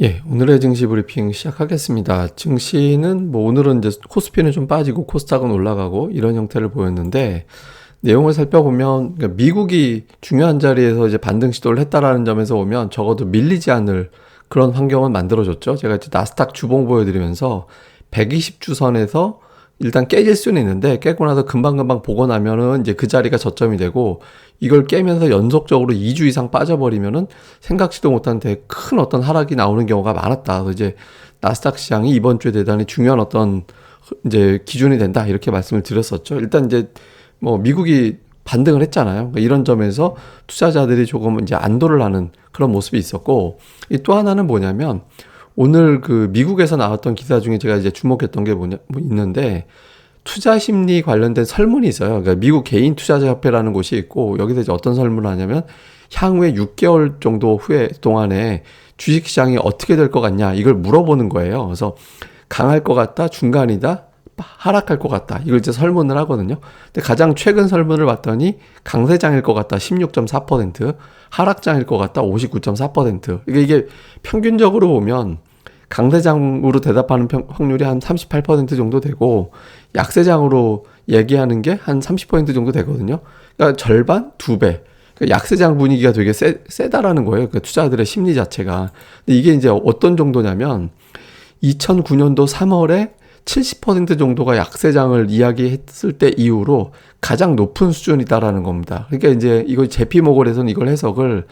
예, 오늘의 증시 브리핑 시작하겠습니다. 증시는 오늘은 이제 코스피는 좀 빠지고 코스닥은 올라가고 이런 형태를 보였는데 내용을 살펴보면 그러니까 미국이 중요한 자리에서 이제 반등 시도를 했다라는 점에서 보면 적어도 밀리지 않을 그런 환경을 만들어줬죠. 제가 이제 나스닥 주봉 보여드리면서 120주선에서 일단 깨질 수는 있는데 깨고 나서 금방금방 보고 나면은 이제 그 자리가 저점이 되고 이걸 깨면서 연속적으로 2주 이상 빠져버리면은 생각지도 못한 되게 큰 어떤 하락이 나오는 경우가 많았다. 그래서 이제 나스닥 시장이 이번 주에 대단히 중요한 어떤 이제 기준이 된다. 이렇게 말씀을 드렸었죠. 일단 이제 미국이 반등을 했잖아요. 그러니까 이런 점에서 투자자들이 조금 이제 안도를 하는 그런 모습이 있었고 이 또 하나는 뭐냐면 오늘 그 미국에서 나왔던 기사 중에 제가 이제 주목했던 게 있는데 투자 심리 관련된 설문이 있어요. 그러니까 미국 개인 투자자 협회라는 곳이 있고 여기서 이제 어떤 설문을 하냐면 향후에 6개월 정도 후에 동안에 주식 시장이 어떻게 될 것 같냐 이걸 물어보는 거예요. 그래서 강할 것 같다, 중간이다, 하락할 것 같다. 이걸 이제 설문을 하거든요. 근데 가장 최근 설문을 봤더니 강세장일 것 같다 16.4%, 하락장일 것 같다 59.4%. 이게 평균적으로 보면 강세장으로 대답하는 확률이 한 38% 정도 되고 약세장으로 얘기하는 게 한 30% 정도 되거든요. 그러니까 절반, 2배. 그러니까 약세장 분위기가 되게 세다라는 거예요. 그 투자들의 심리 자체가. 근데 이게 이제 어떤 정도냐면 2009년도 3월에 70% 정도가 약세장을 이야기했을 때 이후로 가장 높은 수준이다라는 겁니다. 그러니까 이제 이거 JP모건에서는 이걸 해석을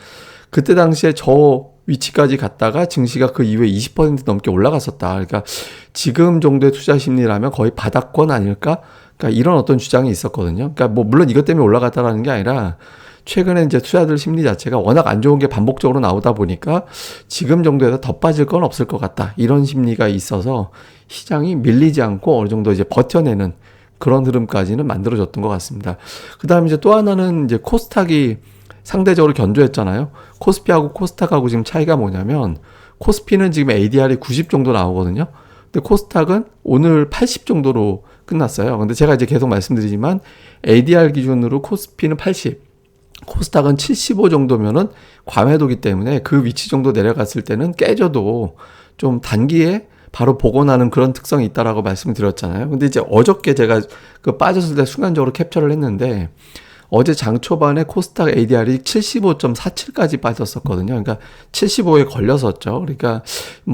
그때 당시에 저 위치까지 갔다가 증시가 그 이후에 20% 넘게 올라갔었다. 그러니까 지금 정도의 투자 심리라면 거의 바닥권 아닐까? 그러니까 이런 어떤 주장이 있었거든요. 그러니까 물론 이것 때문에 올라갔다라는 게 아니라 최근에 이제 투자들 심리 자체가 워낙 안 좋은 게 반복적으로 나오다 보니까 지금 정도에서 더 빠질 건 없을 것 같다. 이런 심리가 있어서 시장이 밀리지 않고 어느 정도 이제 버텨내는 그런 흐름까지는 만들어졌던 것 같습니다. 그 다음에 이제 또 하나는 이제 코스닥이 상대적으로 견조했잖아요. 코스피하고 코스닥하고 지금 차이가 뭐냐면 코스피는 지금 ADR이 90 정도 나오거든요. 근데 코스닥은 오늘 80 정도로 끝났어요. 근데 제가 이제 계속 말씀드리지만 ADR 기준으로 코스피는 80, 코스닥은 75 정도면은 과매도기 때문에 그 위치 정도 내려갔을 때는 깨져도 좀 단기에 바로 복원하는 그런 특성이 있다라고 말씀을 드렸잖아요. 근데 이제 어저께 제가 그 빠졌을 때 순간적으로 캡처를 했는데 어제 장 초반에 코스닥 ADR이 75.47까지 빠졌었거든요. 그러니까 75에 걸렸었죠. 그러니까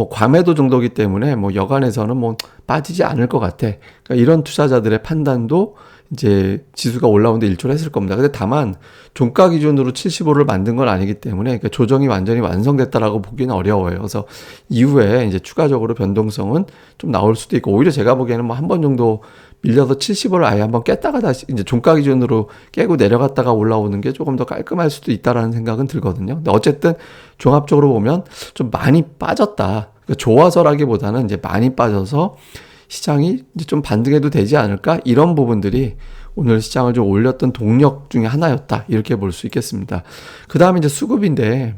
과매도 정도기 때문에 여간에서는 빠지지 않을 것 같아. 그러니까 이런 투자자들의 판단도 이제 지수가 올라오는데 일조를 했을 겁니다. 근데 다만 종가 기준으로 75를 만든 건 아니기 때문에 그러니까 조정이 완전히 완성됐다라고 보기는 어려워요. 그래서 이후에 이제 추가적으로 변동성은 좀 나올 수도 있고 오히려 제가 보기에는 한 번 정도 밀려서 70을 아예 한번 깼다가 다시 이제 종가 기준으로 깨고 내려갔다가 올라오는 게 조금 더 깔끔할 수도 있다라는 생각은 들거든요. 근데 어쨌든 종합적으로 보면 좀 많이 빠졌다. 그러니까 좋아서라기보다는 이제 많이 빠져서 시장이 이제 좀 반등해도 되지 않을까? 이런 부분들이 오늘 시장을 좀 올렸던 동력 중에 하나였다. 이렇게 볼 수 있겠습니다. 그 다음에 이제 수급인데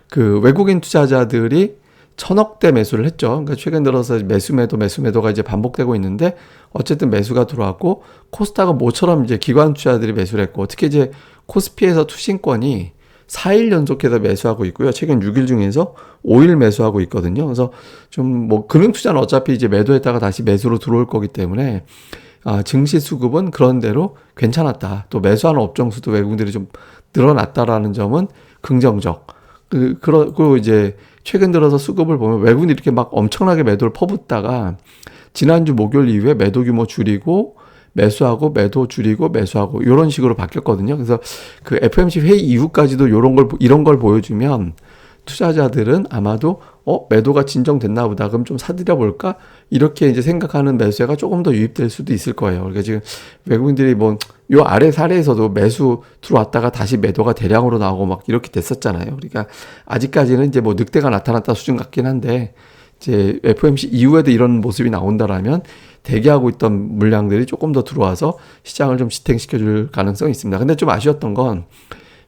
그 외국인 투자자들이 1,000억대 매수를 했죠. 그러니까 최근 들어서 매수매도가 이제 반복되고 있는데 어쨌든 매수가 들어왔고 코스닥은 모처럼 이제 기관 투자들이 매수를 했고 특히 이제 코스피에서 투신권이 4일 연속해서 매수하고 있고요. 최근 6일 중에서 5일 매수하고 있거든요. 그래서 좀 금융 투자는 어차피 이제 매도했다가 다시 매수로 들어올 거기 때문에 증시 수급은 그런 대로 괜찮았다. 또 매수하는 업종 수도 외국인들이 좀 늘어났다라는 점은 긍정적. 그리고 이제 최근 들어서 수급을 보면 외국인들이 이렇게 막 엄청나게 매도를 퍼붓다가 지난주 목요일 이후에 매도 규모 줄이고 매수하고 매도 줄이고 매수하고 이런 식으로 바뀌었거든요. 그래서 그 FOMC 회의 이후까지도 이런 걸 보여주면 투자자들은 아마도 매도가 진정됐나 보다. 그럼 좀 사들여 볼까? 이렇게 이제 생각하는 매수세가 조금 더 유입될 수도 있을 거예요. 그러니까 지금 외국인들이 요 아래 사례에서도 매수 들어왔다가 다시 매도가 대량으로 나오고 막 이렇게 됐었잖아요. 그러니까 아직까지는 이제 늑대가 나타났다 수준 같긴 한데 이제 FOMC 이후에도 이런 모습이 나온다라면 대기하고 있던 물량들이 조금 더 들어와서 시장을 좀 지탱시켜 줄 가능성이 있습니다. 근데 좀 아쉬웠던 건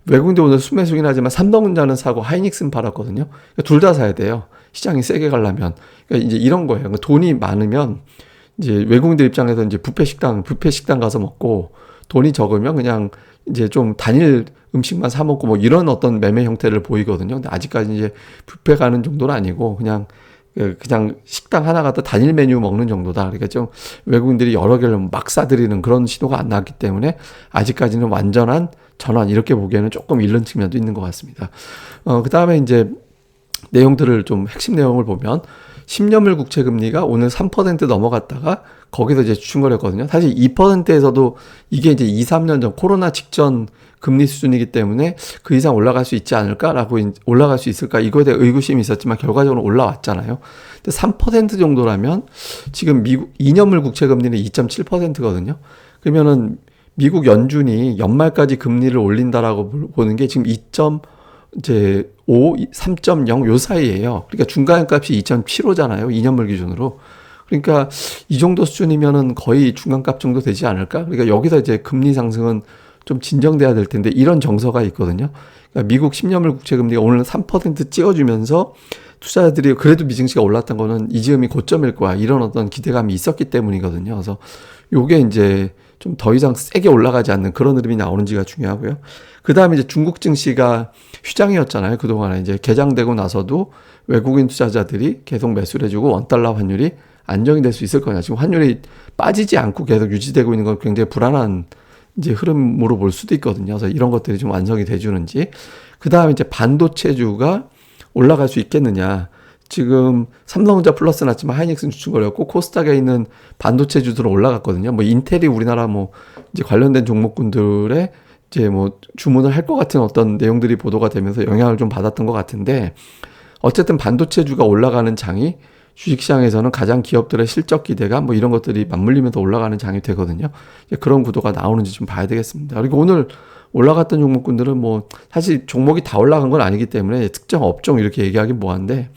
외국인들 오늘 순매수긴 하지만 삼성전자는 사고 하이닉스는 팔았거든요. 그러니까 둘 다 사야 돼요. 시장이 세게 가려면. 그러니까 이제 이런 거예요. 그러니까 돈이 많으면 이제 외국인들 입장에서 이제 뷔페 식당 가서 먹고 돈이 적으면 그냥 이제 좀 단일 음식만 사 먹고 뭐 이런 어떤 매매 형태를 보이거든요. 근데 아직까지 이제 뷔페 가는 정도는 아니고 그냥 식당 하나 갖다 단일 메뉴 먹는 정도다. 그러니까 좀 외국인들이 여러 개를 막 사들이는 그런 신호가 안 나왔기 때문에 아직까지는 완전한 전환 이렇게 보기에는 조금 이른 측면도 있는 것 같습니다. 그 다음에 이제 내용들을 좀 핵심 내용을 보면 10년물 국채 금리가 오늘 3% 넘어갔다가 거기서 이제 주춤거렸거든요. 사실 2%에서도 이게 이제 2, 3년 전 코로나 직전 금리 수준이기 때문에 그 이상 올라갈 수 있지 않을까라고 올라갈 수 있을까 이거에 대해 의구심이 있었지만 결과적으로 올라왔잖아요. 근데 3% 정도라면 지금 미국 2년물 국채 금리는 2.7%거든요. 그러면은 미국 연준이 연말까지 금리를 올린다라고 보는 게 지금 3.0 요 사이예요. 그러니까 중간값이 2.75잖아요. 2년물 기준으로. 그러니까 이 정도 수준이면은 거의 중간값 정도 되지 않을까? 그러니까 여기서 이제 금리 상승은 좀 진정돼야 될 텐데 이런 정서가 있거든요. 그러니까 미국 10년물 국채 금리가 오늘 3% 찍어주면서 투자자들이 그래도 미증시가 올랐던 거는 이 즈음이 고점일 거야. 이런 어떤 기대감이 있었기 때문이거든요. 그래서 요게 이제 좀 더 이상 세게 올라가지 않는 그런 흐름이 나오는지가 중요하고요. 그 다음에 이제 중국 증시가 휴장이었잖아요. 그동안에 이제 개장되고 나서도 외국인 투자자들이 계속 매수를 해주고 원달러 환율이 안정이 될 수 있을 거냐. 지금 환율이 빠지지 않고 계속 유지되고 있는 건 굉장히 불안한 이제 흐름으로 볼 수도 있거든요. 그래서 이런 것들이 좀 완성이 돼주는지. 그 다음에 이제 반도체주가 올라갈 수 있겠느냐. 지금 삼성전자 플러스 났지만 하이닉스는 주춤거렸고 코스닥에 있는 반도체주들은 올라갔거든요. 뭐 인텔이 우리나라 뭐 이제 관련된 종목군들의 이제 뭐 주문을 할 것 같은 어떤 내용들이 보도가 되면서 영향을 좀 받았던 것 같은데 어쨌든 반도체주가 올라가는 장이 주식시장에서는 가장 기업들의 실적 기대감 뭐 이런 것들이 맞물리면서 올라가는 장이 되거든요. 그런 구도가 나오는지 좀 봐야 되겠습니다. 그리고 오늘 올라갔던 종목군들은 뭐 사실 종목이 다 올라간 건 아니기 때문에 특정 업종 이렇게 얘기하기 뭐한데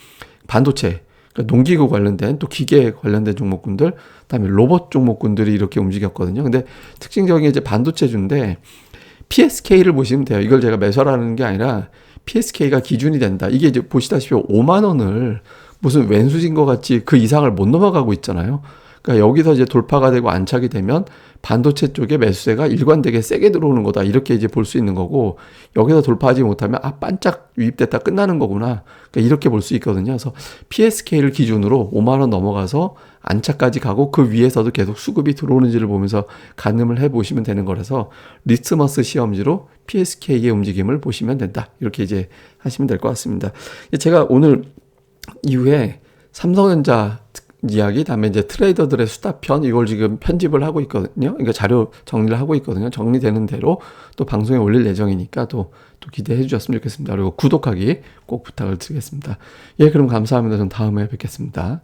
반도체, 그러니까 농기구 관련된 또 기계 관련된 종목군들, 그다음에 로봇 종목군들이 이렇게 움직였거든요. 근데 특징적인 게 이제 반도체주인데 PSK를 보시면 돼요. 이걸 제가 매수하라는 게 아니라 PSK가 기준이 된다. 이게 이제 보시다시피 5만 원을 무슨 왼수진 것 같이 그 이상을 못 넘어가고 있잖아요. 그러니까 여기서 이제 돌파가 되고 안착이 되면 반도체 쪽에 매수세가 일관되게 세게 들어오는 거다. 이렇게 이제 볼 수 있는 거고 여기서 돌파하지 못하면 반짝 유입됐다 끝나는 거구나. 그러니까 이렇게 볼 수 있거든요. 그래서 PSK를 기준으로 5만 원 넘어가서 안착까지 가고 그 위에서도 계속 수급이 들어오는지를 보면서 가늠을 해보시면 되는 거라서 리트머스 시험지로 PSK의 움직임을 보시면 된다. 이렇게 이제 하시면 될 것 같습니다. 제가 오늘 이후에 삼성전자 이야기, 다음에 이제 트레이더들의 수다편 이걸 지금 편집을 하고 있거든요. 그러니까 자료 정리를 하고 있거든요. 정리되는 대로 또 방송에 올릴 예정이니까 또 기대해 주셨으면 좋겠습니다. 그리고 구독하기 꼭 부탁을 드리겠습니다. 예, 그럼 감사합니다. 전 다음에 뵙겠습니다.